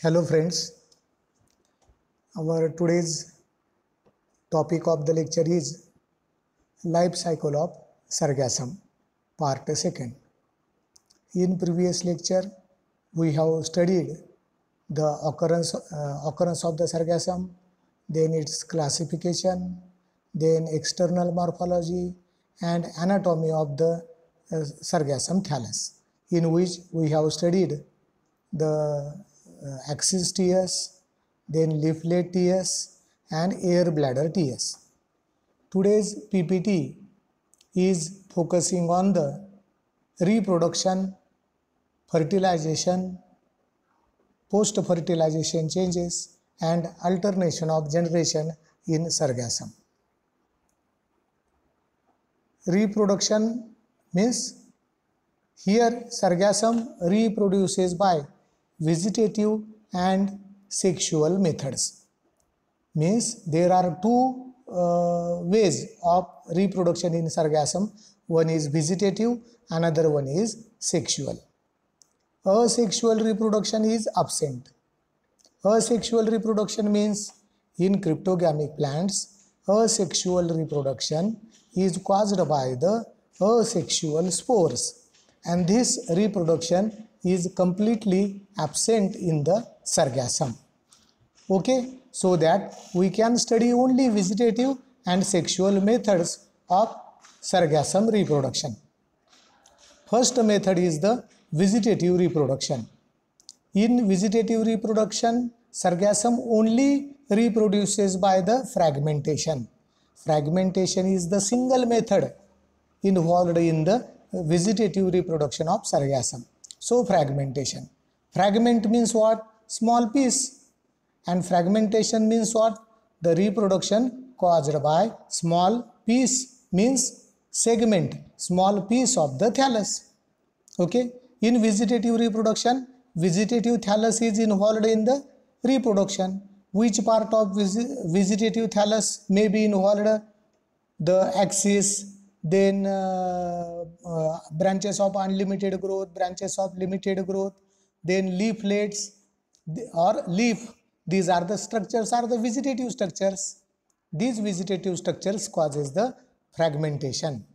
Hello friends, our today's topic of the lecture is life cycle of sargassum, part 2. In previous lecture, we have studied the occurrence of the sargassum, then its classification, then external morphology and anatomy of the sargassum thallus, in which we have studied the axis TS, then leaflet TS and air bladder TS. Today's PPT is focusing on the reproduction, fertilization, post-fertilization changes and alternation of generation in sargassum. Reproduction means here sargassum reproduces by vegetative and sexual methods. Means there are two ways of reproduction in sargassum. One is vegetative, another one is sexual. Asexual reproduction is absent. Asexual reproduction means in cryptogamic plants, asexual reproduction is caused by the asexual spores, and this reproduction is completely absent in the sargassum. Okay, so that we can study only vegetative and sexual methods of sargassum reproduction. First method is the vegetative reproduction. In vegetative reproduction, sargassum only reproduces by the fragmentation. Fragmentation is the single method involved in the vegetative reproduction of sargassum. So fragmentation. Fragment means what? Small piece. And fragmentation means what? The reproduction caused by small piece means segment, small piece of the thallus. Okay. In vegetative reproduction, vegetative thallus is involved in the reproduction. Which part of vegetative thallus may be involved? The axis, then branches of unlimited growth, branches of limited growth, then leaflets or leaf. These are the structures, are the vegetative structures. These vegetative structures causes the fragmentation.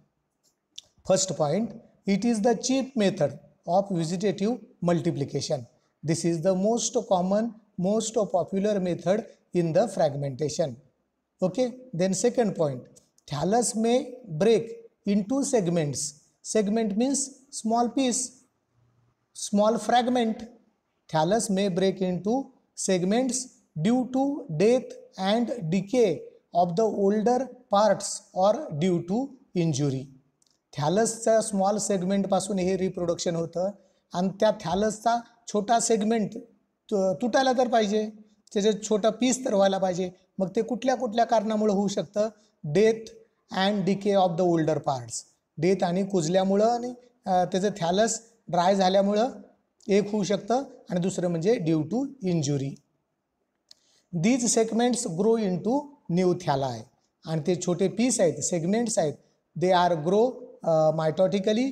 First point, it is the cheap method of vegetative multiplication. This is the most common, most popular method in the fragmentation. Okay, then second point, thallus may break into segments. Segment means small piece, small fragment. Thallus may break into segments due to death and decay of the older parts or due to injury. थॅलसचा small segment पासून हे reproduction होतं आणि त्या थॅलसचा छोटा segment तुटायला तर पाहिजे, त्याचे छोटा पीस तर व्हायला पाहिजे. मग ते कुठल्या कुठल्या कारणामुळे होऊ शकतं? Death and decay of the older parts. Death आणि कुजल्यामुळं आणि त्याचं थॅलस ड्राय झाल्यामुळं एक होऊ शकतं आणि दुसरं म्हणजे due to injury. These segments grow into new thalli. आणि ते छोटे पीस आहेत, सेगमेंट्स आहेत, they are grow mitotically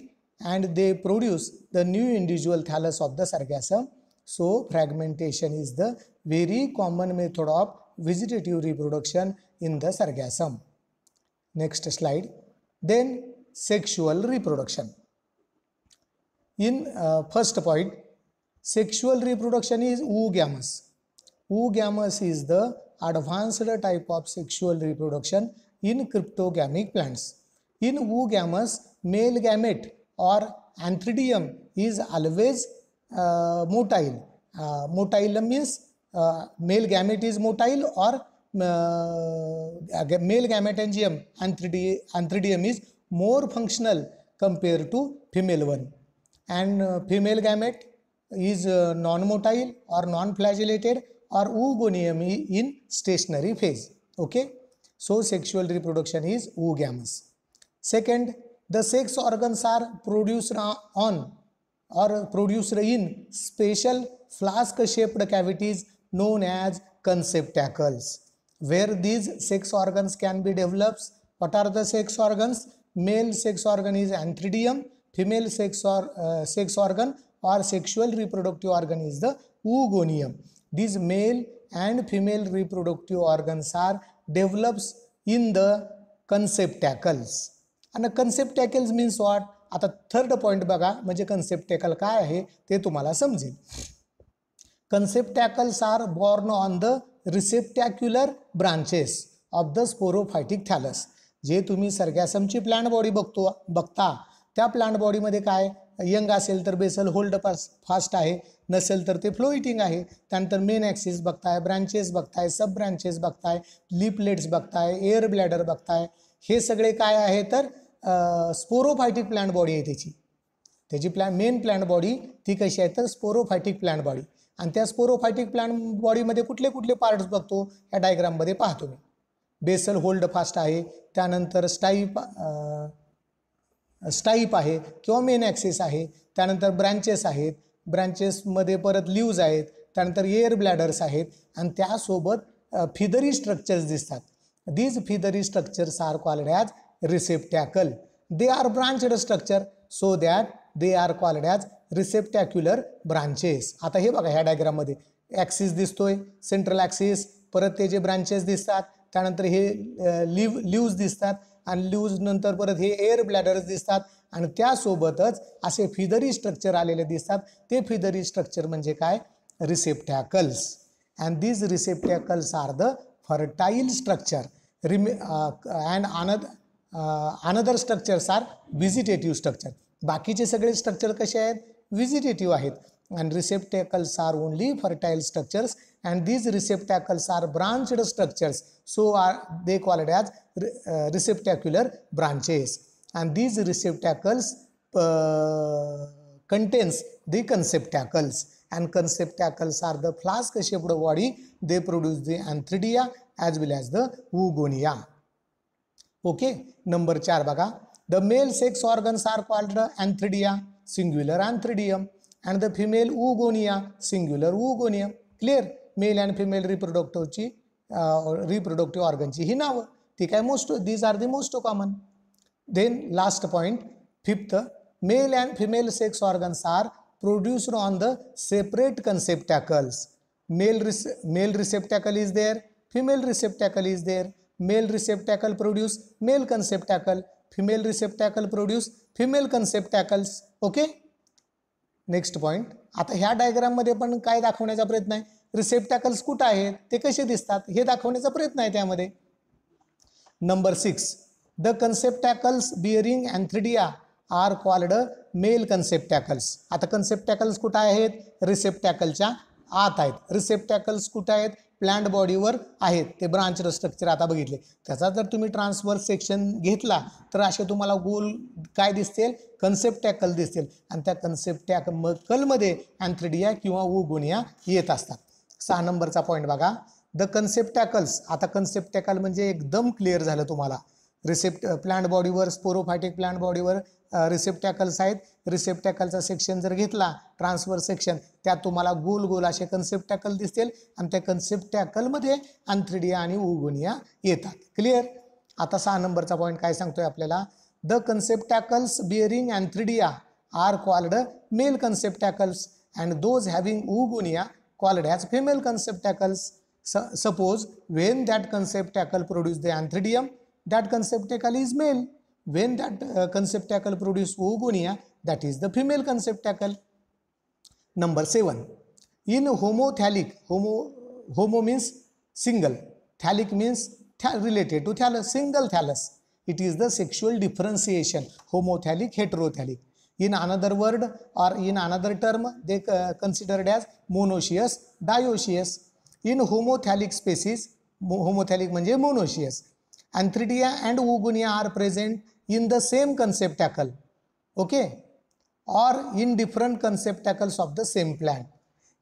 and they produce the new individual thallus of the sargassum. So fragmentation is the very common method of vegetative reproduction in the sargassum. Next slide. Then sexual reproduction. In first point, sexual reproduction is oogamous. Oogamous is the advanced type of sexual reproduction in cryptogamic plants. In oogamous, male gamete or antheridium is always motile. Motile means male gamete is motile or male gametangium antheridium is more functional compared to female one. And female gamete is non-motile or non-flagellated or oogonium in stationary phase. Okay. So sexual reproduction is oogamous. Second, the sex organs are produced on or produced in special flask-shaped cavities known as conceptacles, where these sex organs can be developed. What are the sex organs? Male sex organ is antheridium, female sex organ or sexual reproductive organ is the oogonium. These male and female reproductive organs are develops in the conceptacles. And conceptacles means what? आता third point बघा, म्हणजे कन्सेप्टॅकल काय आहे ते तुम्हाला समजेल. Conceptacles are born on the receptacular branches of the sporophytic thallus. जे तुम्ही सर्गॅसमची प्लांट बॉडी बघता त्या प्लांट बॉडीमध्ये काय यंग असेल तर बेसल होल्ड फास्ट आहे, नसेल तर ते फ्लो इटिंग आहे. त्यानंतर मेन ॲक्सिस बघताय, ब्रांचेस बघताय, सब ब्रांचेस बघताय, लीफलेट्स बघताय, एअर ब्लॅडर बघताय. हे सगळे काय आहे तर स्पोरोफायटिक प्लांट बॉडी आहे त्याची मेन प्लांट बॉडी ती कशी आहे तर स्पोरोफायटिक प्लांट बॉडी. आणि त्या स्पोरोफायटिक प्लांट बॉडीमध्ये कुठले कुठले पार्ट्स बघतो या डायग्राममध्ये पाहतो मी. बेसल होल्ड फास्ट आहे, त्यानंतर स्टाईप आहे किंवा मेन ॲक्सिस आहे, त्यानंतर ब्रांचेस आहेत, ब्रांचेसमध्ये परत लीव्ज आहेत, त्यानंतर एअर ब्लॅडर्स आहेत आणि त्यासोबत फिदरी स्ट्रक्चर्स दिसतात. These feathery structures are called as receptacle. They are branched structure so that they are called as receptacular branches. आता हे बघा ह्या डायग्राममध्ये ॲक्सिस दिसतोय, सेंट्रल ॲक्सिस, परत ते जे ब्रांचेस दिसतात, त्यानंतर हे लीव्ज दिसतात आणि लीव्ज नंतर परत हे एअर ब्लॅडर्स दिसतात आणि त्यासोबतच असे फिदरी स्ट्रक्चर आलेले दिसतात. ते फिदरी स्ट्रक्चर म्हणजे काय receptacles. And these receptacles are the fertile structure and another structures are vegetative structure. बाकीचे सगळे स्ट्रक्चर कसे आहेत व्हिजिटेटिव्ह आहेत. And receptacles are only fertile structures and these receptacles are branched structures so are they called as receptacular branches. And these receptacles contains the conceptacles and conceptacles are the flask shaped body. They produce the antheridia as well as the oogonia. Okay, number 4 बघा. The male sex organs are called the antheridia, singular antheridium, and the female oogonia, singular oogonium. Clear? Male and female reproductive organ ची ही नाव ती काय most, these are the most common. Then last point, 5th, male and female sex organs are produced on the separate conceptacles. Male receptacle is there, female receptacle is there. Male receptacle produce male conceptacle, female receptacle produce female conceptacles. Okay, next point. आता ह्या diagram मध्ये पण काय दाखवण्याचा प्रयत्न आहे, रिसेप्टॅकल्स कुठे आहेत ते कसे दिसतात हे दाखवण्याचा प्रयत्न आहे त्यामध्ये. Number 6, the conceptacles bearing antheridia are called male conceptacles. आता कन्सेप्टॅकल्स कुठे आहेत रिसेप्टॅकलच्या आत आहेत. रिसेप्टॅकल्स कुठे आहेत प्लांट बॉडीवर आहेत, ते ब्रांच स्ट्रक्चर आता बघितले. त्याचा जर तुम्ही ट्रान्सवर्स सेक्शन घेतला तर असे तुम्हाला गोल काय दिसतील कन्सेप्टॅकल दिसतील आणि त्या कन्सेप्टॅकलमध्ये अँथ्रिडिया किंवा ओगोनिया येत असतात. 6 नंबरचा पॉईंट बघा. द कन्सेप्टॅकल्स. आता कन्सेप्टॅकल म्हणजे एकदम क्लिअर झालं तुम्हाला. प्लांट बॉडीवर स्पोरोफायटिक प्लांट बॉडीवर रिसेप्टॅकल्स आहेत. रिसेप्टॅकलचा सेक्शन जर घेतला ट्रान्सफर सेक्शन त्यात तुम्हाला गोल गोल असे कन्सेप्टॅकल दिसतील आणि त्या कन्सेप्टॅकलमध्ये अँथ्रिडिया आणि ओगोनिया येतात. क्लिअर. आता 6 नंबरचा पॉईंट काय सांगतोय आपल्याला. The conceptacles bearing antheridia are called male conceptacles and those having oogonia called as female conceptacles. Suppose when that conceptacle produce the anthridium, that conceptacle is male. When that conceptacle produce oogonia, that is the female conceptacle. Number 7, in homothallic, homo means single, thallic means related to thallus, single thallus. It is the sexual differentiation, homothallic, heterothallic. In another word or in another term, they considered as monoecious, dioecious. In homothallic species, homothallic म्हणजे monoecious, anthridia and oogonia are present in the same conceptacle, okay, or in different conceptacles of the same plant.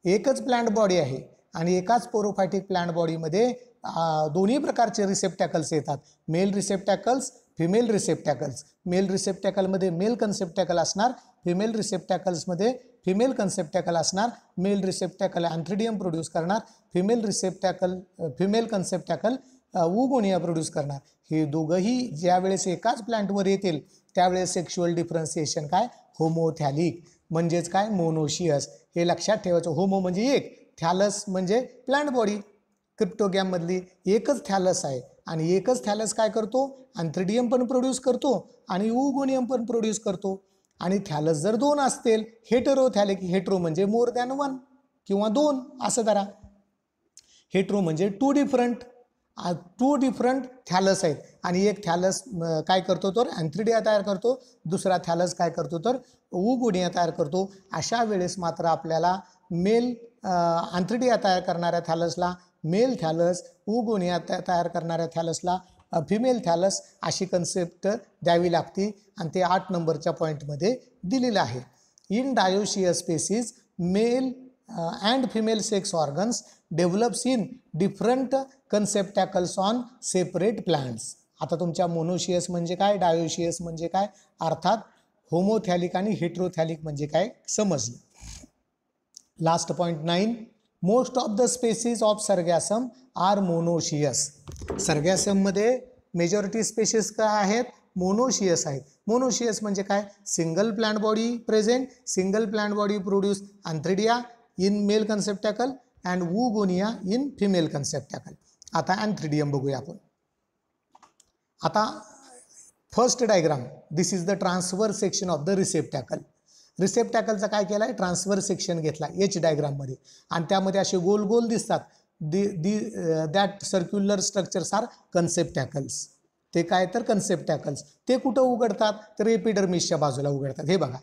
एकच plant body आहे आणि एकाच स्पोरोफायटिक plant बॉडीमध्ये दोन्ही प्रकारचे receptacles येतात. Male receptacles, female receptacles. Male रिसेप्टॅकलमध्ये मेल कन्सेप्टॅकल असणार, फिमेल रिसेप्टॅकल्समध्ये फिमेल कन्सेप्टॅकल असणार. मेल रिसेप्टॅकल अँथ्रिडियम प्रोड्यूस करणार, फिमेल कन्सेप्टॅकल ओगोनिया प्रोड्यूस करणार. हे दोघंही ज्यावेळेस एकाच प्लांटवर येतील त्यावेळेस सेक्शुअल डिफरन्सिएशन काय होमोथॅलिक. म्हणजेच काय, मोनोशियस. हे लक्षात ठेवायचं. होमो म्हणजे एक, थॅलस म्हणजे प्लांट बॉडी. क्रिप्टोगॅम मधली एकच थॅलस आहे आणि एकच थॅलस काय करतो, अँथ्रिडियम पण प्रोड्यूस करतो आणि ओगोनियम पण प्रोड्यूस करतो. आणि थॅलस जर दोन असतील, हेटेरोथॅलिक, हेटेरो म्हणजे मोर दॅन वन किंवा दोन असं धरा. हेटेरो म्हणजे टू डिफरंट थॅलस आहेत आणि एक थॅलस काय करतो तर अँथ्रिडिया तयार करतो, दुसरा थॅलस काय करतो तर ओगोनिया तयार करतो. अशा वेळेस मात्र आपल्याला मेल अँथ्रिडिया तयार करणाऱ्या थॅलसला मेल थॅलस, ओगोनिया तयार करणाऱ्या थॅलसला फिमेल थॅलस अशी कन्सेप्ट द्यावी लागते आणि ते 8 नंबरच्या पॉईंटमध्ये दिलेलं आहे. In dioecious species male and female sex organs develops in different conceptacles on separate plants. आता तुमच्या मोनोशियस म्हणजे काय, डायोशियस म्हणजे काय, अर्थात होमोथॅलिक आणि हेटेरोथॅलिक म्हणजे काय समजलं. Last point 9, most of the species of sargassum are monoecious. Sargassum मध्ये मेजॉरिटी स्पेसीज काय आहेत, मोनोशियस आहेत. मोनोशियस म्हणजे काय, single plant body present, single plant body produce antheridia in male conceptacle and oogonia in female conceptacle. आता antheridium बघूया आपण. आता first diagram, this is the transverse section of the receptacle. रिसेप्टॅकलचा काय केलाय, ट्रान्सफर सेक्शन घेतला एच डायग्राममध्ये आणि त्यामध्ये असे गोल गोल दिसतात. That circular structures are conceptacles. ते काय तर कन्सेप्टॅकल्स. ते कुठं उघडतात तर एपिडर्मिसच्या बाजूला उघडतात. हे बघा,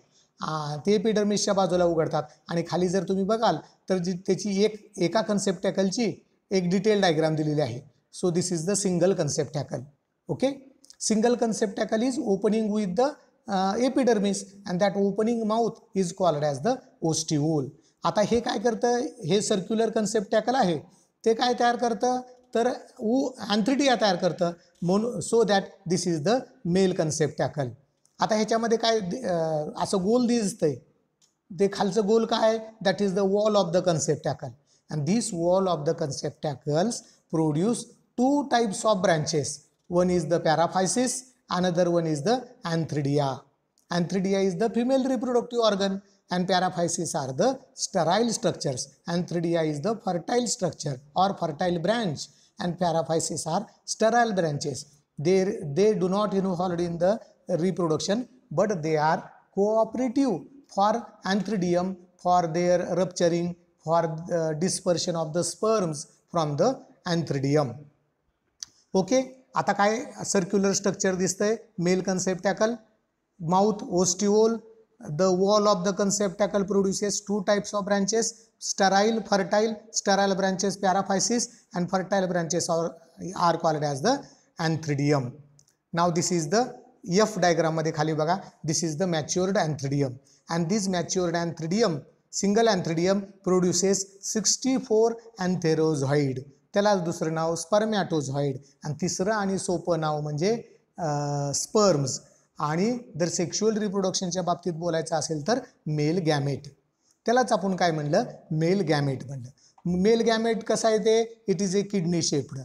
ते एपिडर्मिसच्या बाजूला उघडतात आणि खाली जर तुम्ही बघाल तर त्याची एका कन्सेप्टॅकलची एक डिटेल डायग्राम दिलेली आहे. So this is the single conceptacle. Okay, single conceptacle is opening with the epidermis and that opening mouth is called as the ostiole. आता हे काय करतं, हे सर्क्युलर कन्सेप्टॅकल आहे, ते काय तयार करतं तर अँथ्रिडिया तयार करतं. म्हणून so that this is the male conceptacle. आता ह्याच्यामध्ये काय असं गोल दिसतंय, ते खालचं गोल काय, that is the wall of the conceptacle and this wall of the conceptacles produce 2 types of branches. One is the paraphysis, another one is the antheridia. Anthridia is the female reproductive organ and paraphysis are the sterile structures. Anthridia is the fertile structure or fertile branch and paraphysis are sterile branches. They do not involved in the reproduction but they are cooperative for Anthridium for their rupturing, for the dispersion of the sperms from the Anthridium. Okay, आता काय circular structure दिसतंय, mail कन्सेप्टॅकल, mouth, ostiole, the wall of the conceptacle produces 2 types of branches, sterile, fertile, sterile branches paraphysis and fertile branches are called as the anthridium. Now this is the F diagram मध्ये खाली बघा, this is the matured anthridium and this matured anthridium, single anthridium produces 64 antherozoid. त्याला दुसरं नाव स्पर्मॅटोझॉइड आणि तिसरं आणि सोपं नाव म्हणजे स्पर्म्स. आणि जर सेक्शुअल रिप्रोडक्शनच्या बाबतीत बोलायचं असेल तर मेल गॅमेट. त्यालाच आपण काय म्हणलं, मेल गॅमेट म्हणलं. मेल गॅमेट कसं आहे ते, it is a kidney shaped.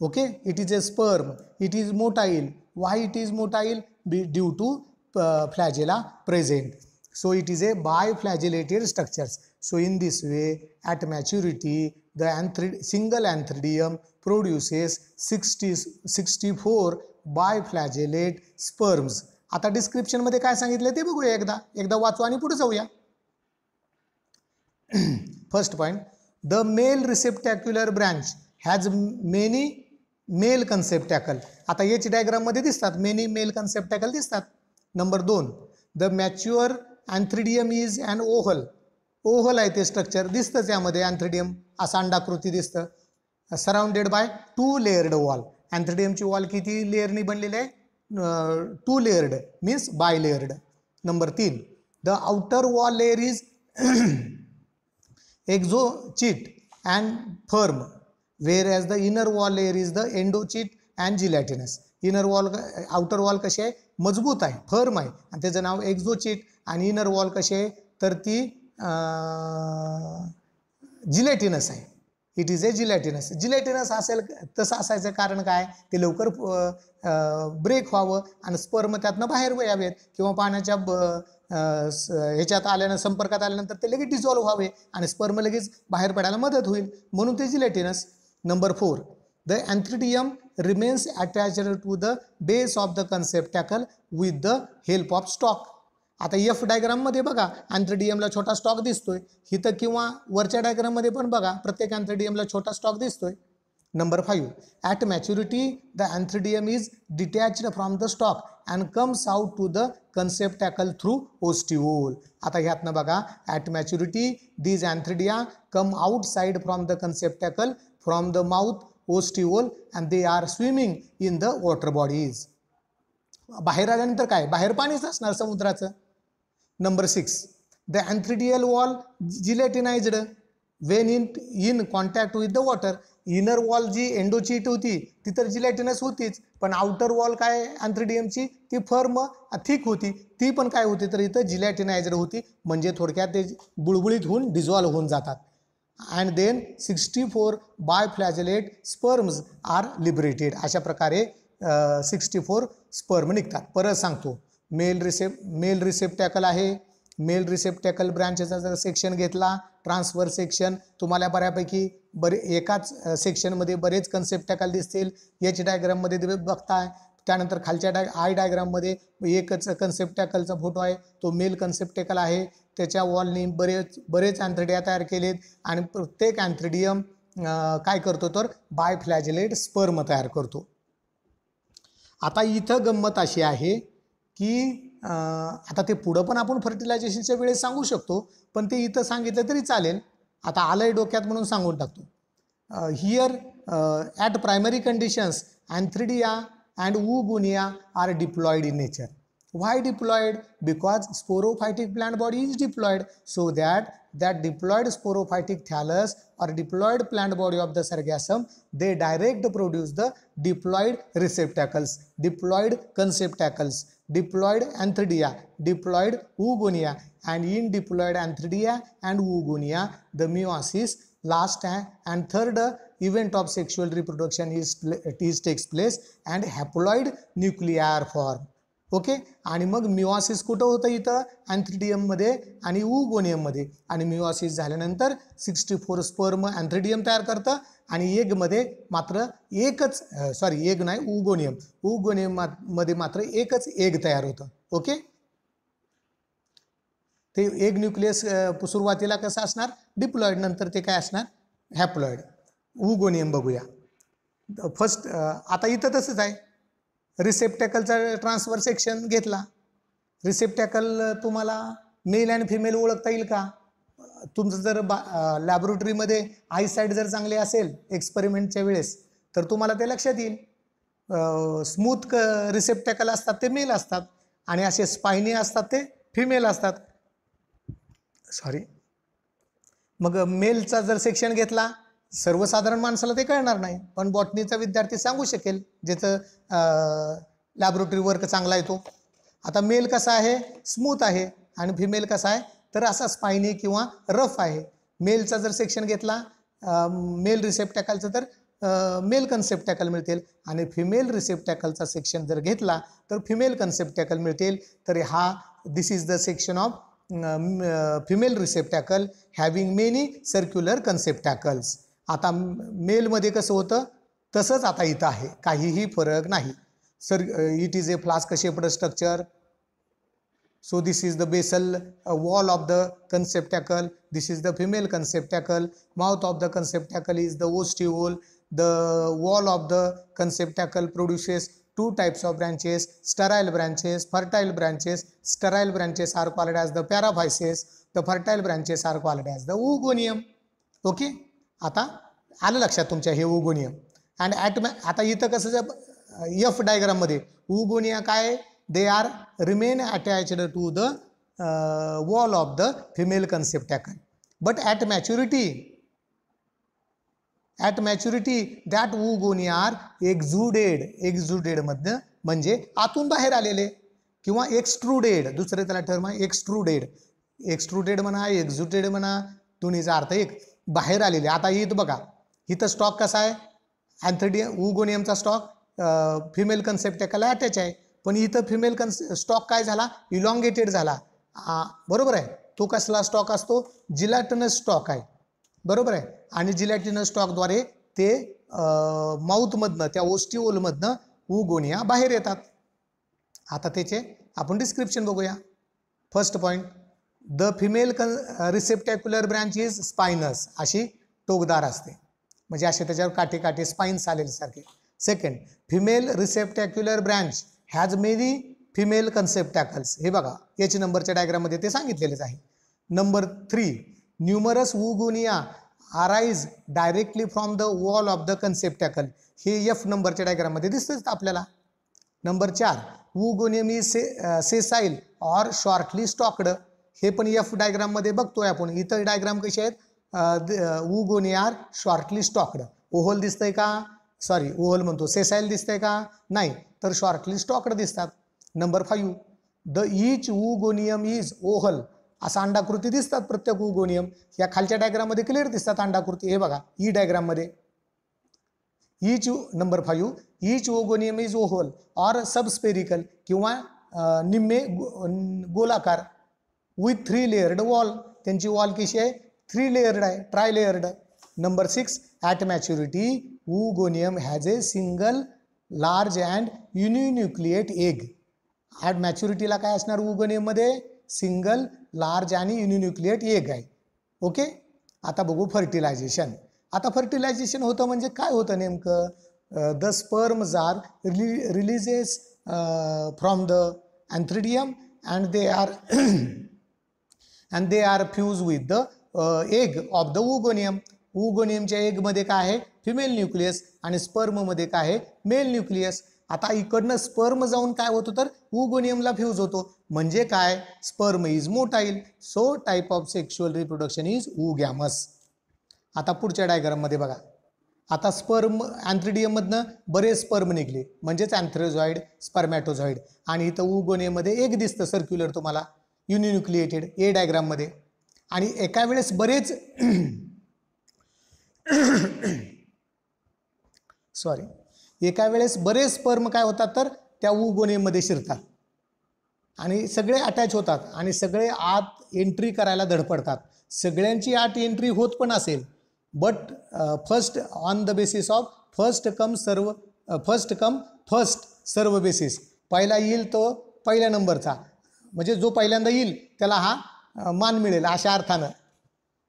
Okay, it is a sperm, it is motile. Why it is motile, due to flagella present. So it is a biflagellated structures. So in this way at maturity the single antheridium produces 64 biflagellate sperms. आता description मध्ये काय सांगितलं ते बघूया, एकदा वाचू आणि पुढे जाऊया. First point, the male receptacular branch has many male conceptacle. आता याची डायग्राम मध्ये दिसतात, मेनी मेल कन्सेप्टॅकल दिसतात. Number 2, the mature antheridium is an oval. Oval आहे ते स्ट्रक्चर दिसतं, त्यामध्ये अँथ्रिडियम असं अंडाकृती दिसतं, सराउंडेड बाय 2 लेयर्ड वॉल. अँथ्रिडियमची वॉल किती लेअरनी बनलेली आहे, 2 layered means bilayered. Number 3, the outer wall layer is exochite and firm whereas the inner wall layer is the endochite and gelatinous. Inner wall, outer wall कशी आहे, मजबूत आहे, firm आहे आणि त्याचं नाव एक्झोचिट. आणि इनर वॉल कशी आहे तर ती जिलॅटिनस आहे. इट इज ए जिलॅटिनस. जिलॅटिनस असेल तसं असायचं कारण काय, ते लवकर ब्रेक व्हावं आणि स्पर्म त्यातनं बाहेर यावेत किंवा पाण्याच्या ह्याच्यात आल्यानं संपर्कात आल्यानंतर ते लगेच डिझॉल्व्ह व्हावे आणि स्पर्म लगेच बाहेर पडायला मदत होईल, म्हणून ते gelatinous. Number 4, the antheridium remains attached to the base of the conceptacle with the help of stalk. आता एफ डायग्राममध्ये बघा अँथ्रिडियमला छोटा स्टॉक दिसतोय इथं, किंवा वरच्या डायग्राममध्ये पण बघा प्रत्येक अँथ्रिडियमला छोटा स्टॉक दिसतोय. Number 5, at maturity the antheridium is detached from the stalk and comes out to the conceptacle through ostiole. आता ह्यातनं बघा at maturity these antheridia come outside from the conceptacle from the mouth ostiole and they are swimming in the water bodies. बाहेर आल्यानंतर काय, बाहेर पाणीच असणार समुद्राचं. Number 6, the antheridial wall gelatinised when in contact with the water. Inner wall जी एंडोचीट होती ती तर जिलेटिनस होतीच, पण आउटर वॉल काय अँथ्रिडियमची ती फर्म थिक होती, ती पण काय होती तर इथं जिलेटिनाइज्ड होती, म्हणजे थोडक्यात ते बुळबुळीत होऊन डिझॉल्व्ह होऊन जातात. And then 64 biflagellate sperms are liberated. अशा प्रकारे 64 स्पर्म निघतात. परत सांगतो, मेल रिसेप्टॅकल आहे. मेल रिसेप्टॅकल ब्रँचेसचा जर सेक्शन घेतला, ट्रान्सफर सेक्शन, तुम्हाला बऱ्यापैकी एकाच सेक्शनमध्ये बरेच कन्सेप्टॅकल दिसतील. एच डायग्राममध्ये बघताय, त्यानंतर खालच्या आय डायग्राममध्ये एकच कन्सेप्टॅकलचा फोटो आहे, तो मेल कन्सेप्टॅकल आहे. त्याच्या वॉलनी बरेच अँथ्रिडिया तयार केलेत आणि प्रत्येक अँथ्रिडियम काय करतो तर बायफ्लॅजेलेट स्पर्म तयार करतो. आता इथं गंमत अशी आहे की आता ते पुढं पण आपण फर्टिलायझेशनच्या वेळेस सांगू शकतो, पण ते इथं सांगितलं तरी चालेल. आता आलंय डोक्यात म्हणून सांगून टाकतो. Here at primary conditions antheridia and oogonia are diploid in nature. Why diploid? Because sporophytic plant body is diploid, so that diploid sporophytic thallus or diploid plant body of the sargassum, they direct produce the diploid receptacles, diploid conceptacles, diploid anthridia, diploid oogonia, and in diploid anthridia and oogonia the meiosis last and third event of sexual reproduction takes place and haploid nuclear form. Okay. आणि मग meiosis कुठं होतं इथं अँथ्रिडियममध्ये आणि वुगोनियममध्ये, आणि meiosis झाल्यानंतर 64 sperm अँथ्रिडियम तयार करतं आणि एगमध्ये मात्र एकच एग नाही वुगोनियममध्ये मात्र एकच एग तयार होतं. ओके. ते एग न्यूक्लियस सुरुवातीला कसं असणार डिप्लॉइड, नंतर ते काय असणार हॅप्लॉइड. वुगोनियम बघूया फर्स्ट. आता इथं तसंच आहे, रिसेप्टॅकलचा ट्रान्सफर सेक्शन घेतला. रिसेप्टॅकल तुम्हाला मेल आणि फिमेल ओळखता येईल का? तुमचं जर लॅबोरेटरीमध्ये आयसाईट जर चांगली असेल एक्सपेरिमेंटच्या वेळेस तर तुम्हाला ते लक्षात येईल. स्मूथ रिसेप्टॅकल असतात ते मेल असतात आणि असे स्पायनी असतात ते फिमेल असतात. मग मेलचा जर सेक्शन घेतला, सर्वसाधारण माणसाला ते कळणार नाही, पण बॉटनीचा विद्यार्थी सांगू शकेल ज्याचं लॅबोरेटरी वर्क चांगला आहे तो. आता मेल कसा आहे स्मूथ आहे आणि फिमेल कसा आहे तर असा स्पायनी किंवा रफ आहे. मेलचा जर सेक्शन घेतला मेल रिसेप्टॅकलचं तर मेल कन्सेप्टॅकल मिळतील आणि फिमेल रिसेप्टॅकलचा सेक्शन जर घेतला तर फिमेल कन्सेप्टॅकल मिळतील. तर हा this is the section of female receptacle having many circular conceptacles. आता मेलमध्ये कसं होतं तसंच आता इथं आहे, काहीही फरक नाही. It is A flask shaped structure. So this is the basal wall of the conceptacle. This is the female conceptacle. Mouth of the conceptacle is the ostiole. The wall of the conceptacle produces two types of branches: sterile branches, fertile branches. Sterile branches are called as the paraphyses. The fertile branches are called as the oogonium. Okay. आता आलं लक्षात तुमच्या हे oogonium. And आता इथं कसं F diagram मध्ये oogonia काय, they are remain attached to the wall of the female conceptacle, but at maturity that oogonia are exuded मध्ये म्हणजे आतून बाहेर आलेले किंवा एक्सट्रुडेड, दुसरे त्याला टर्म आहे एक्सट्रुडेड म्हणा एक्झुडेड म्हणा, दोन्हीचा अर्थ एक, बाहेर आलेले. आता इथं बघा इथं स्टॉक कसा आहे अँथ्रिडियम ओगोनियमचा स्टॉक फिमेल कन्सेप्टॅकलला अटॅच आहे, पण इथं फिमेल स्टॉक काय झाला इलॉंगेटेड झाला बरोबर आहे. तो कसला स्टॉक असतो? जिलॅटिनस स्टॉक आहे, बरोबर आहे. आणि जिलॅटिनस स्टॉकद्वारे ते माउथमधनं, त्या ओस्टिओलमधनं वुगोनिया बाहेर येतात. आता त्याचे आपण डिस्क्रिप्शन बघूया. First point, the female receptacular branch is spinous, अशी टोकदार असते, म्हणजे असे त्याच्यावर काटे काटे स्पाइन्स आलेल्यासारखे. Second, female receptacular branch has many female conceptacles. हे बघा याची नंबरच्या डायग्राममध्ये ते सांगितलेलेच आहे. Number 3, numerous oogonia arise directly from the wall of the conceptacle. हे F नंबरच्या डायग्राममध्ये दिसतंच आपल्याला. Number 4, oogonium is sessile or shortly stalked. हे पण F डायग्राममध्ये बघतोय आपण. इतर डायग्राम कसे आहेत? वुगोनिया आर शॉर्टली स्टॉक्ड. ओव्हल दिसतंय का? सॉरी, ओव्हल म्हणतो, सेसाइल दिसतंय का? नाही, तर शॉर्टली स्टॉक्ड दिसतात. Number 5, the each oogonium is oval. असा अंडाकृती दिसतात प्रत्येक वुगोनियम. या खालच्या डायग्राममध्ये क्लिअर दिसतात अंडाकृती. हे बघा ई डायग्राममध्ये. Number 5, each oogonium is oval or subspherical, किंवा निम्मे गोलाकार, विथ 3 लेयर्ड वॉल. त्यांची वॉल कशी आहे? 3 लेयर्ड आहे, tri layered. Number 6, at maturity oogonium has a single large and uninucleate egg. At मॅच्युरिटीला काय असणार वुगोनियममध्ये? सिंगल लार्ज आणि युनिन्युक्लिएट एग आहे. ओके. आता बघू फर्टिलायझेशन. आता फर्टिलायझेशन होतं म्हणजे काय होतं नेमकं? The sperms are releases from the antheridium and they are fuse with the egg of the oogonium. वुगोनियमच्या एगमध्ये काय आहे? फिमेल न्यूक्लियस, आणि स्पर्ममध्ये काय आहे? Male nucleus. आता इकडनं स्पर्म जाऊन काय होतं? तर वुगोनियमला फ्यूज होतो. म्हणजे काय? Sperm is motile, so type of sexual reproduction is oogamous. आता पुढच्या डायग्राममध्ये बघा. आता स्पर्म अँथ्रिडियममधनं बरेच स्पर्म निघले, म्हणजेच अँथ्रोझॉइड, स्पर्मॅटोझॉइड. आणि इथं वुगोनियममध्ये एक दिसतं सर्क्युलर तुम्हाला, युनिन्युक्लिएटेड, ए डायग्राममध्ये. आणि एका वेळेस बरेच एका वेळेस बरेच स्पर्म काय होतात? तर त्या वुगोनियममध्ये शिरतात आणि सगळे अटॅच होतात आणि सगळे आत एंट्री करायला धडपडतात. सगळ्यांची आत एंट्री होत पण असेल, but first on the basis of first come first serve basis. पहिला येईल तो पहिल्या नंबरचा, म्हणजे जो पहिल्यांदा येईल त्याला हा मान मिळेल, अशा अर्थानं.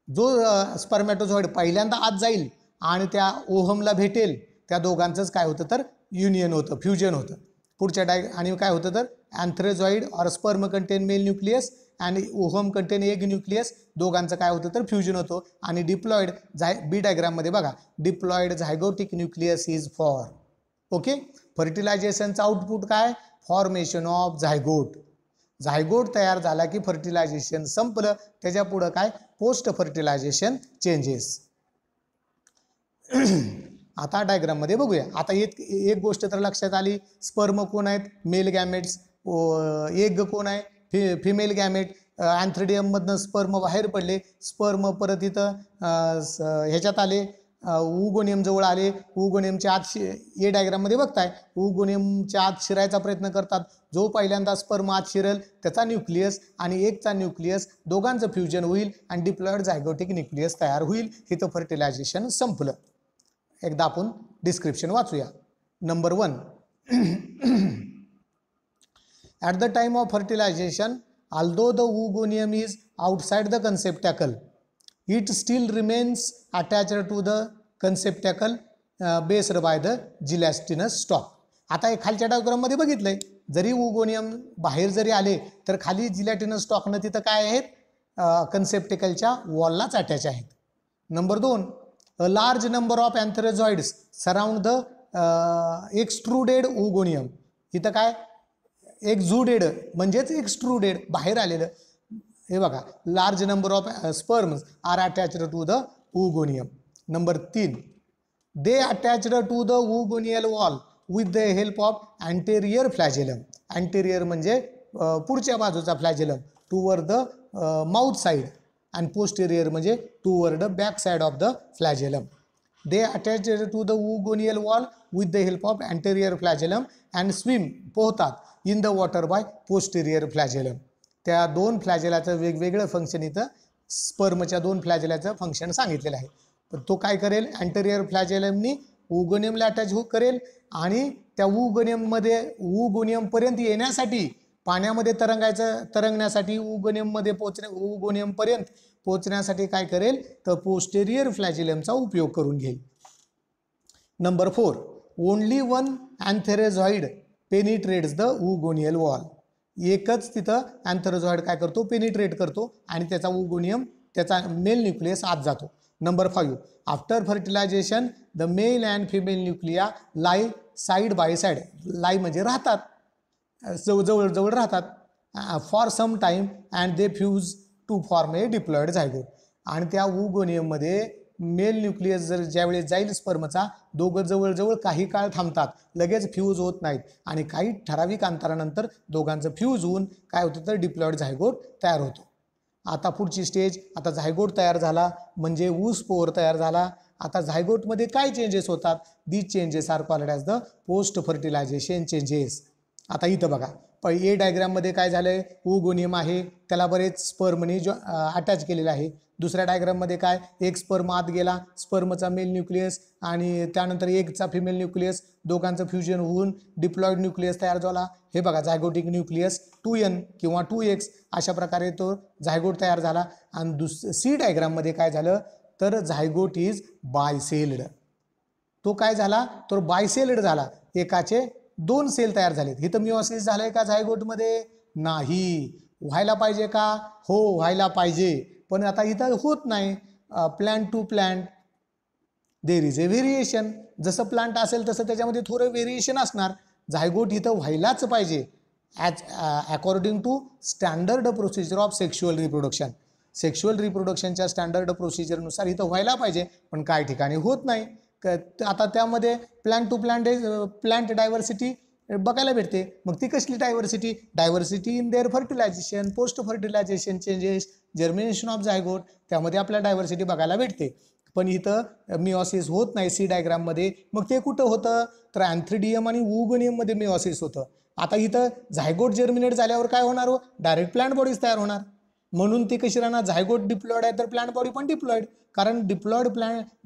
जो स्पर्मॅटोझॉइड पहिल्यांदा आत जाईल आणि त्या ओहमला भेटेल, त्या दोघांचंच काय होतं? तर युनियन होतं, फ्युजन होतं. पुढच्या आणि काय होतं? तर antherozoid or sperm contain male nucleus आणि ओहम कंटेन एग न्यूक्लियस. दोघांचं काय होतं? तर फ्युजन होतो. आणि डिप्लॉइड बी डायग्राममध्ये बघा, diploid zygotic nucleus is for. Okay. फर्टिलायझेशनचं आउटपुट काय? Formation of zygote. झायगोट तयार झाला की फर्टिलायझेशन संपलं. त्याच्या पुढं काय? Post fertilisation changes. आता डायग्राममध्ये बघूया. आता एक गोष्ट तर लक्षात आली, स्पर्म कोण आहेत? Male gametes. एग कोण आहे? Female gamete. अँथ्रिडियममधनं स्पर्म बाहेर पडले, स्पर्म परत इथं ह्याच्यात आले, वुगोनियम जवळ आले. वुगोनियमच्या आत ए डायग्राममध्ये बघताय, वुगोनियमच्या आत शिरायचा प्रयत्न करतात. जो पहिल्यांदा स्पर्म आत शिरेल त्याचा न्यूक्लियस आणि एकचा न्यूक्लियस, दोघांचं फ्युजन होईल आणि डिप्लॉइड झायगोटिक न्यूक्लियस तयार होईल. इथं फर्टिलायझेशन संपलं. एकदा आपण डिस्क्रिप्शन वाचूया. Number 1, at the time of fertilization, although the woogonium is outside the conceptacle, it still remains attached to the conceptacle based by the gelatinous stalk. आता हे खालच्या डायग्राममध्ये बघितलंय, जरी वुगोनियम बाहेर जरी आले तर खाली जिलॅटिनस स्टॉकनं तिथं काय आहेत? कन्सेप्टिकलच्या वॉललाच अटॅच आहेत. Number 2, a large number of antherozoids surround the extruded oogonium. इथं काय? एक्झुडेड म्हणजेच एक्स्ट्रुडेड, बाहेर आलेलं. हे बघा, large number of sperms are attached to the oogonium. Number 3, they attached to the oogonial wall with the help of anterior flagellum. Anterior म्हणजे पुढच्या बाजूचा flagellum, toward the mouth side, आणि पोस्टेरियर म्हणजे toward the back side of the फ्लॅजेलम. They attached to the oogonial wall with the help of anterior flagellum and swim, पोहतात in the water by posterior flagellum. त्या दोन फ्लॅजेलाचं वेगवेगळं function इथं स्पर्मच्या दोन फ्लॅजेलाचं function सांगितलेलं आहे. पण तो काय करेल, अँटेरियर फ्लॅजेलमनी उगोनियमला अटॅच करेल आणि त्या उगोनियमपर्यंत येण्यासाठी पाण्यामध्ये तरंगण्यासाठी उगोनियमपर्यंत पोहोचण्यासाठी काय करेल तर पोस्टेरियर फ्लॅजिलमचा उपयोग करून घेईल. Number 4, only one antherozoid penetrates the oogonial wall. एकच तिथं अँथेरोझॉइड काय करतो, पेनिट्रेट करतो आणि त्याचा उगोनियम, त्याचा मेल न्यूक्लियस आत जातो. Number 5, after fertilisation the male and female nuclei lie side by side. Lie म्हणजे राहतात, जवळ राहतात. For some time and they fuse to form a diploid zygote. आणि त्या उगोनियममध्ये मेल न्यूक्लियस जर ज्यावेळेस जाईल स्पर्मचा, दोघं जवळजवळ काही काळ थांबतात, लगेच फ्यूज होत नाहीत आणि काही ठराविक अंतरानंतर दोघांचं फ्यूज होऊन काय होतं तर डिप्लॉइड झायगोट तयार होतो. आता पुढची स्टेज, आता झायगोट तयार झाला म्हणजे ऊसपोर तयार झाला. आता झायगोटमध्ये काय चेंजेस होतात, these changes are called as the post fertilisation changes. आता इथं बघा, ए डायग्राममध्ये काय झालंय, उगोनियम आहे, त्याला बरेच स्पर्मनी अटॅच केलेलं आहे. दुसऱ्या डायग्राममध्ये काय, एक स्पर्म आत गेला, स्पर्मचा मेल न्यूक्लियस आणि त्यानंतर एकचा फिमेल न्यूक्लियस, दोघांचं फ्युजन होऊन डिप्लॉइड न्यूक्लियस तयार झाला. हे बघा, झायगोटिक न्यूक्लियस 2n किंवा 2x अशा प्रकारे तो झायगोट तयार झाला. आणि सी डायग्राममध्ये काय झालं तर झायगोट इज बायसेल्ड. तो काय झाला तर बायसेल्ड झाला, एकाचे 2 सेल तयार झालेत. इथं मिओसिस झालंय का झायगोटमध्ये? नाही. व्हायला पाहिजे का? हो, व्हायला पाहिजे, पण आता इथं होत नाही. Plant to plant there is a variation. जसं प्लांट असेल तसं त्याच्यामध्ये थोडं व्हेरिएशन असणार. झायगोट इथं व्हायलाच पाहिजे according to standard procedure of sexual reproduction. Sexual रिप्रोडक्शनच्या स्टँडर्ड प्रोसिजरनुसार इथं व्हायला पाहिजे, पण काही ठिकाणी होत नाही. आता त्यामध्ये प्लांट टू प्लांट डायव्हर्सिटी बघायला भेटते. मग ती कसली diversity? Diversity in their fertilization, post fertilisation changes, germination of zygote, त्यामध्ये आपल्याला डायव्हर्सिटी बघायला भेटते. पण इथं मिओसिस होत नाही सी डायग्राममध्ये. मग ते कुठं होतं तर अँथ्रिडियम आणि उगोनियममध्ये मिओसिस होतं. आता इथं झायगोट जर्मिनेट झाल्यावर काय होणार हो, डायरेक्ट प्लांट बॉडीज तयार होणार. म्हणून ते कशी राहणार, झायगोट डिप्लॉइड आहे तर प्लांट बॉडी पण डिप्लॉइड. कारण डिप्लॉइड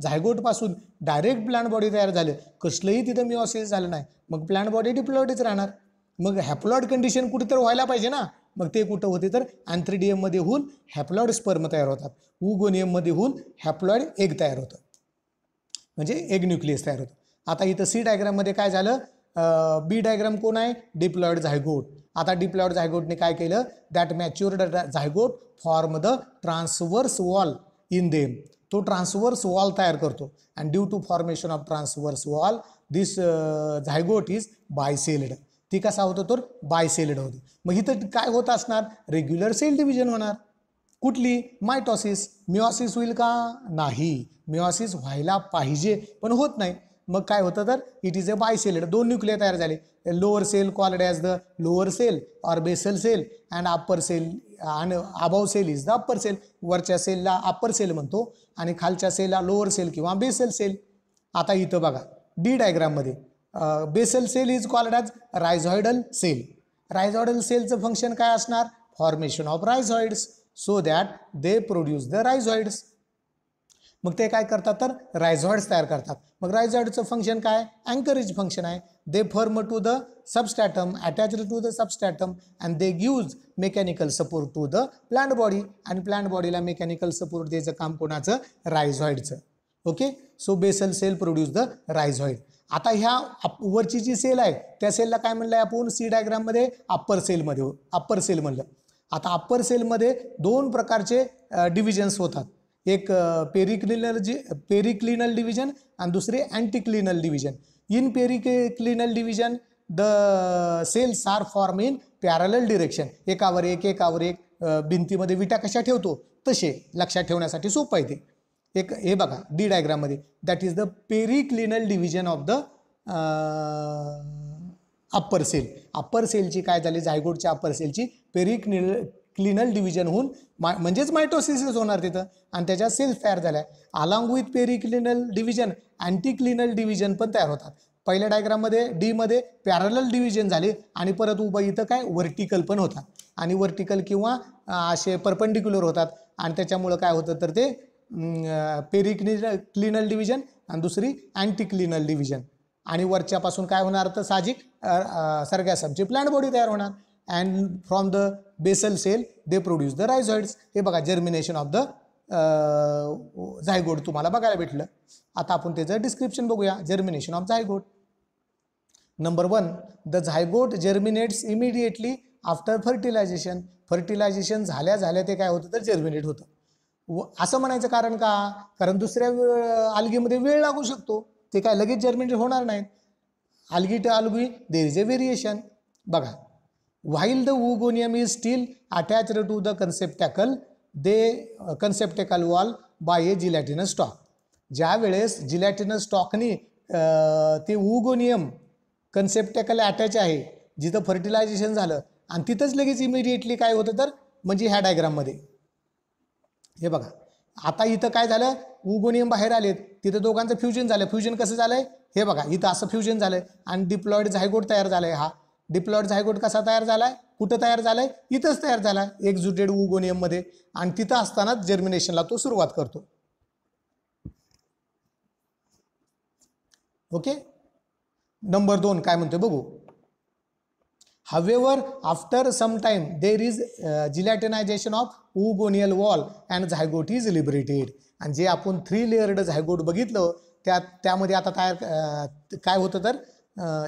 झायगोटपासून डायरेक्ट प्लांट बॉडी तयार झालं, कसलंही तिथं मिओसिस झालं नाही, मग प्लांट बॉडी डिप्लॉइडच राहणार. मग हॅप्लॉइड कंडिशन कुठे तर व्हायला पाहिजे ना. मग ते कुठं होते तर अँथ्रिडियममध्ये होऊन हॅप्लॉइड स्पर्म तयार होतात, उगोनियममध्ये होऊन हॅप्लॉइड एग तयार होतं, म्हणजे एग न्यूक्लियस तयार होतं. आता इथं सी डायग्राममध्ये काय झालं, बी डायग्राम कोण आहे, डिप्लॉइड झायगोट. आता डिप्लॉइड झायगोटने काय केलं, that matured zygote form the transverse wall in them. तो ट्रान्सवर्स वॉल तयार करतो and due to formation of transverse wall this zygote is bicelled. ती कसा होतो तर बायसेल्ड होतो. मग इथं काय होत असणार, रेग्युलर सेल डिव्हिजन होणार. कुठली, मायटॉसिस. मिओसिस होईल का? नाही. मिओसिस व्हायला पाहिजे पण होत नाही. मग काय होतं तर it is a bicelled. 2 nuclear तयार झाले. Lower cell called as the lower cell or basal cell and upper cell, आणि above cell is the upper cell. वरच्या सेलला अप्पर सेल म्हणतो आणि खालच्या सेलला लोअर सेल किंवा बेसल सेल. आता इथं बघा डी डायग्राममध्ये basal cell is called as rhizoidal cell. Rhizoidal सेलचं फंक्शन काय असणार, formation of rhizoids so that they produce the रायझॉइड्स. मग ते काय करतात तर रायझॉइड्स तयार करतात. मग रायझॉइडचं फंक्शन काय, अँकरेज फंक्शन आहे. They form to the substratum, attached to the substratum and they gives mechanical support to the plant body. आणि प्लांट बॉडीला मेकॅनिकल सपोर्ट द्यायचं काम कोणाचं, रायझॉइडचं. Okay, so basal cell produce the rhizoid. आता ह्या वरची जी सेल आहे त्या सेलला काय म्हणलं आपण सी डायग्राममध्ये, अप्पर सेलमध्ये अप्पर सेल म्हणलं. आता अप्पर सेलमध्ये 2 प्रकारचे डिव्हिजन्स होतात. एक पेरिक्लिनल डिव्हिजन आणि दुसरे anticlinal division. In periclinal division the cells are form in parallel direction. एकावर एक एकावर एक, भिंतीमध्ये विटा कशा ठेवतो तसे, लक्षात ठेवण्यासाठी सोपं आहे ते. एक हे बघा डी डायग्राममध्ये, that is the periclinal division of the upper cell. Upper सेलची काय झाली, झायगोटच्या अप्पर सेलची पेरिक्लिनल डिव्हिजन होऊन म्हणजेच मायटोसिस होणार तिथं आणि त्याच्या सेल्स तयार झाल्या. Along with periclinal division anticlinal division पण तयार होतात. पहिल्या डायग्राममध्ये डी मध्ये पॅरलल डिव्हिजन झाले आणि परत उभं इथं काय व्हर्टिकल पण होतात. आणि वर्टिकल किंवा असे परपेंडिक्युलर होतात आणि त्याच्यामुळं काय होतं तर ते पेरिक्लिनल डिव्हिजन आणि दुसरी अँटीक्लिनल डिव्हिजन आणि वरच्यापासून काय होणार तर साहजिक सर्गॅसमची प्लांट बॉडी तयार होणार and from the basal cell they produce the rhizoids. हे बघा जर्मिनेशन ऑफ द झायगोट तुम्हाला बघायला भेटलं. आता आपण त्याचं डिस्क्रिप्शन बघूया. Germination of zygote. Number 1, the zygote germinates immediately after fertilization. फर्टिलायझेशन झाल्या ते काय होतं तर जर्मिनेट होतं. असं म्हणायचं कारण का, कारण दुसऱ्या आल्गीमध्ये वेळ लागू शकतो, ते काय लगेच जर्मिनेट होणार नाहीत. algae to algae there is a variation. बघा, while the oogonium is still attached to the conceptacle, conceptacle wall by a gelatinous stalk. ज्या वेळेस जिलॅटिनस स्टॉकनी ते ओगोनियम कन्सेप्टेकल अटॅच आहे जिथं फर्टिलायझेशन झालं आणि तिथंच लगेच इमिडिएटली काय होतं तर म्हणजे ह्या डायग्राममध्ये हे बघा. आता इथं काय झालं, ओगोनियम बाहेर आलेत, तिथं दोघांचं फ्युजन झालं. फ्युजन कसं झालंय हे बघा, इथं असं फ्युजन झालंय आणि डिप्लॉइड झायगोट तयार झालाय. हा डिप्लॉइड झायगोट कसा तयार झालाय, कुठं तयार झालाय, इथंच तयार झालाय एक्झुटेड ओगोनियम मध्ये आणि तिथं असतानाच जर्मिनेशनला तो सुरुवात करतो. ओके. नंबर 2 काय म्हणतोय बघू. However, after some time there is gelatinization of oogonial wall and zygote is liberated. आणि जे आपण 3 लेयर्ड झायगोट बघितलं त्यामध्ये आता तयार काय होतं तर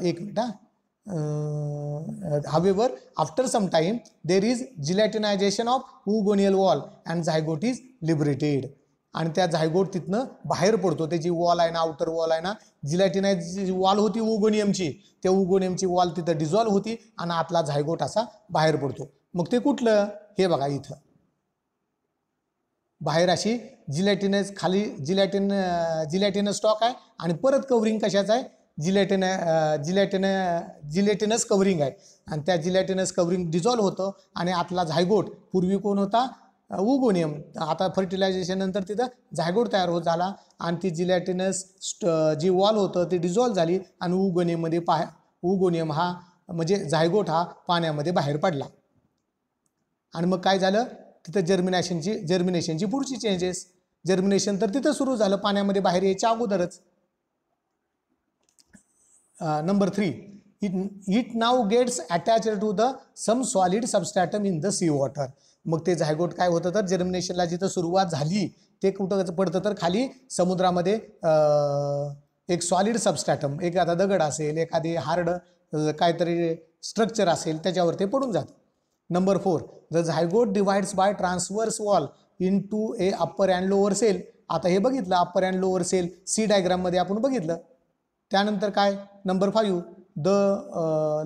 एक minute. However, after some time there is gelatinization of oogonial wall and zygote is liberated. आणि त्या झायगोट तिथनं बाहेर पडतो. त्याची वॉल आहे ना, आउटर वॉल आहे ना, जिलॅटिनाइज वॉल होती ओगोनियमची, त्या ओगोनियमची वॉल तिथं डिझॉल्व्ह होती आणि आतला झायगोट असा बाहेर पडतो. मग ते कुठलं हे बघा, इथं बाहेर अशी जिलॅटिनस खाली जिलॅटिनस स्टॉक आहे आणि परत कव्हरिंग कशाचं आहे, जिलॅटिनस कव्हरिंग आहे आणि त्या जिलॅटिनस कव्हरिंग डिझॉल्व्ह होतं आणि आतला झायगोट पूर्वी कोण होता ओगोनियम, आता फर्टिलायझेशन नंतर तिथं झायगोट तयार होत झाला आणि ती जिलॅटिनस जी वॉल होतं ती डिझॉल्व्ह झाली आणि ओगोनियममध्ये ओगोनियम हा म्हणजे झायगोट हा पाण्यामध्ये बाहेर पडला. आणि मग काय झालं तिथं जर्मिनेशनची पुढची चेंजेस. जर्मिनेशन तर तिथं सुरू झालं पाण्यामध्ये बाहेर यायच्या अगोदरच. Number 3, it now gets attached to the some solid substratum in the sea water. मग ते झायगोट काय होतं तर जर्मिनेशनला जिथं सुरुवात झाली ते कुठं पडतं तर खाली समुद्रामध्ये एक सॉलिड सबस्ट्रॅटम, एक आता दगड असेल, एखादी हार्ड काहीतरी स्ट्रक्चर असेल त्याच्यावर ते पडून जातं. Number 4, the zygote divides by transverse wall into a upper and lower cell. आता हे बघितलं upper and lower cell C डायग्राममध्ये आपण बघितलं. त्यानंतर काय number 5, the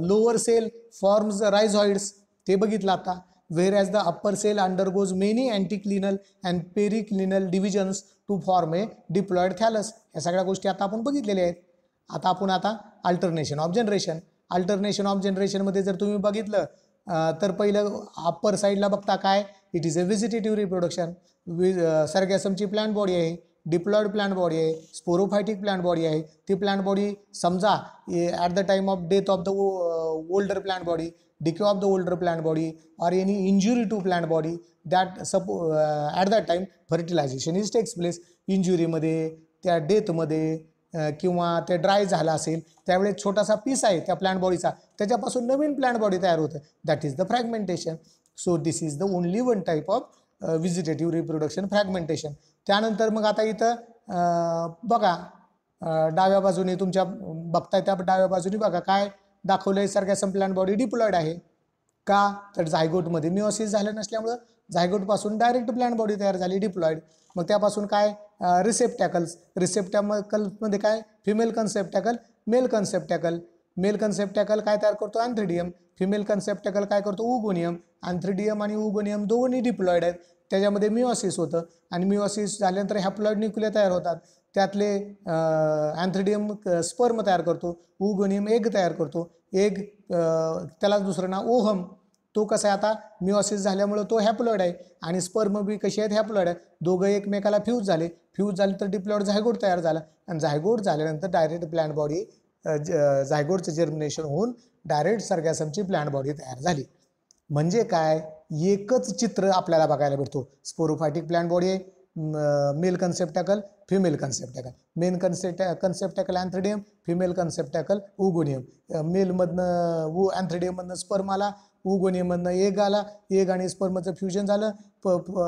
lower cell forms rhizoids, ते बघितलं आता. whereas the upper cell undergoes many anticlinal and periclinal divisions to form a diploid thallus. या सगळ्या गोष्टी आता आपण बघितलेल्या आहेत. आता आपण alternation of generation. Alternation of जनरेशनमध्ये जर तुम्ही बघितलं तर पहिलं अप्पर साईडला बघता काय, it is a vegetative reproduction. सर्गॅसमची प्लांट बॉडी आहे, डिप्लॉइड प्लांट बॉडी आहे, स्पोरोफायटिक प्लांट बॉडी आहे. ती प्लांट बॉडी समजा at the time of death of the older plant body, decay of the older plant body or any injury to plant body that at that time fertilization is takes place. Injury मध्ये त्या death मध्ये किंवा ते dry झालं असेल त्यावेळेस छोटासा piece आहे त्या प्लांट बॉडीचा, त्याच्यापासून नवीन प्लांट बॉडी तयार होतं. That is the fragmentation. So this is the only one type of vegetative reproduction, fragmentation. त्यानंतर मग आता इथं बघा डाव्या बाजूने तुमच्या बघताय त्या डाव्या बाजूने बघा काय दाखवलंय, सर्गॅसम प्लांट बॉडी डिप्लॉइड आहे. का तर झायगोटमध्ये मिओसिस झालं नसल्यामुळं झायगोटपासून डायरेक्ट प्लांट बॉडी तयार झाली डिप्लॉइड. मग त्यापासून काय रिसेप्टॅकल्समध्ये काय फिमेल कन्सेप्टॅकल, मेल कन्सेप्टॅकल. मेल कन्सेप्टॅकल काय तयार करतो अँथ्रिडियम, फिमेल कन्सेप्टॅकल काय करतो ओगोनियम. अँथ्रिडियम आणि ओगोनियम दोन्ही डिप्लॉइड आहेत. त्याच्यामध्ये मिओसिस होतं आणि मिओसिस झाल्यानंतर हॅप्लॉइड न्यूक्लिया तयार होतात. त्यातले अँथ्रिडियम स्पर्म तयार करतो, ओगोनियम एग तयार करतो. एग त्याला दुसरं नाव ओहम. तो कसा आहे आता मिओसिस झाल्यामुळं तो हॅप्लॉइड आहे आणि स्पर्म बी कशी आहेत हॅप्लॉइड आहे. दोघं एकमेकाला फ्यूज झाले तर डिप्लॉइड झायगोट तयार झाला आणि झायगोट झाल्यानंतर डायरेक्ट प्लांट बॉडी झायगोटचं जर्मिनेशन होऊन डायरेक्ट सर्गॅसमची प्लांट बॉडी तयार झाली. म्हणजे काय, एकच चित्र आपल्याला बघायला भेटतो. स्पोरोफायटिक प्लांट बॉडी आहे, male conceptacle, female conceptacle. Male conceptacle antheridium, female conceptacle oogonium. मेलमधनं अँथ्रिडियममधनं स्पर्म आला, उगोनियममधनं एग आला, एग आणि स्पर्मचं फ्युजन झालं,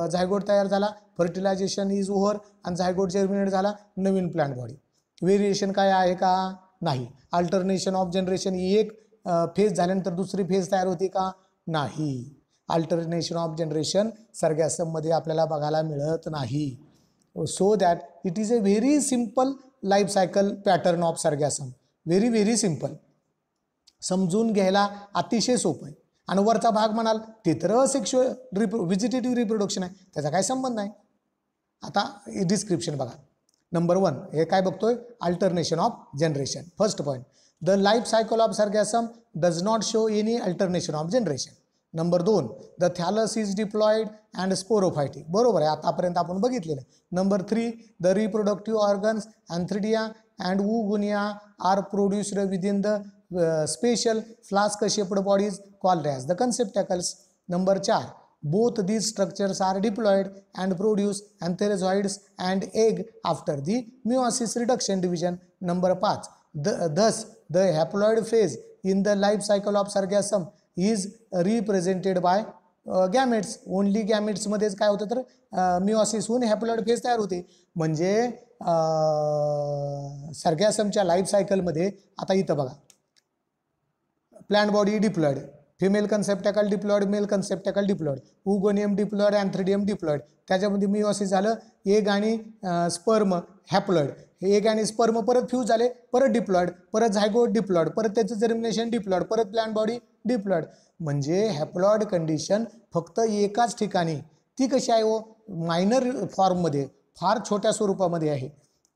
झायगोट तयार झाला, फर्टिलायझेशन इज ओव्हर आणि झायगोट जर्मिनेट झाला, नवीन प्लांट बॉडी. व्हेरिएशन काय आहे का, नाही. अल्टरनेशन ऑफ जनरेशन, एक फेज झाल्यानंतर दुसरी फेज तयार होते का, नाही. अल्टरनेशन ऑफ जनरेशन सर्गॅसममध्ये आपल्याला बघायला मिळत नाही. So that it is a very simple life cycle pattern of Sargassum. Very very simple, समजून घ्यायला अतिशय सोपं आहे. आणि वरचा भाग म्हणाल ते तर असेक्शुअल व्हेजिटेटिव्ह रिप्रोडक्शन आहे, त्याचा काय संबंध नाही. आता डिस्क्रिप्शन बघा. नंबर 1 हे काय बघतोय, alternation of generation. First point, the life cycle of Sargassum does not show any alternation of generation. Number 2, the thallus is diploid and sporophytic. बरोबर आहे, आतापर्यंत आपण बघितलेलं. Number 3, the reproductive organs antheridia and oogonia are produced within the special flask shaped bodies called as the conceptacles. Number 4, both these structures are diploid and produce antherozoids and egg after the meiosis reduction division. Number 5, thus the haploid phase in the life cycle of sargassum is represented by gametes. Only gametes मध्येच काय होतं तर meiosis होऊन haploid phase तयार होते. म्हणजे सर्गॅसमच्या life सायकलमध्ये आता इथं बघा, plant body diploid, female conceptacle diploid, male conceptacle diploid, oogonium diploid, antheridium diploid. त्याच्यामध्ये मिओसिस झालं, एग आणि स्पर्म हॅप्लॉइड. हे एग आणि स्पर्म परत फ्यूज झाले, परत डिप्लॉइड, परत झायगोट डिप्लॉइड, परत त्याचं जर्मिनेशन डिप्लॉइड, परत प्लांट बॉडी डिप्लॉइड. म्हणजे हॅप्लॉइड कंडिशन फक्त एकाच ठिकाणी. ती कशी आहे हो, मायनर फॉर्ममध्ये, फार छोट्या स्वरूपामध्ये आहे.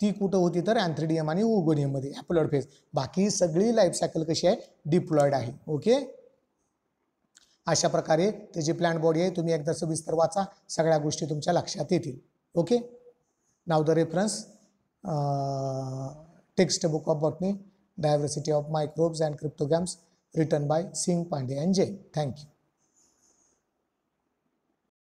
ती कुठं होती तर अँथ्रिडियम आणि उगोनियममध्ये हॅप्लॉइड फेज. बाकी सगळी लाईफ सायकल कशी आहे, डिप्लॉइड आहे. ओके, अशा प्रकारे त्याची प्लांट बॉडी आहे. तुम्ही एकदा सविस्तर वाचा, सगळ्या गोष्टी तुमच्या लक्षात येतील. Okay, now the reference textbook of botany, diversity of microbes and cryptogams, written by Singh, Pande and Jain. Thank you.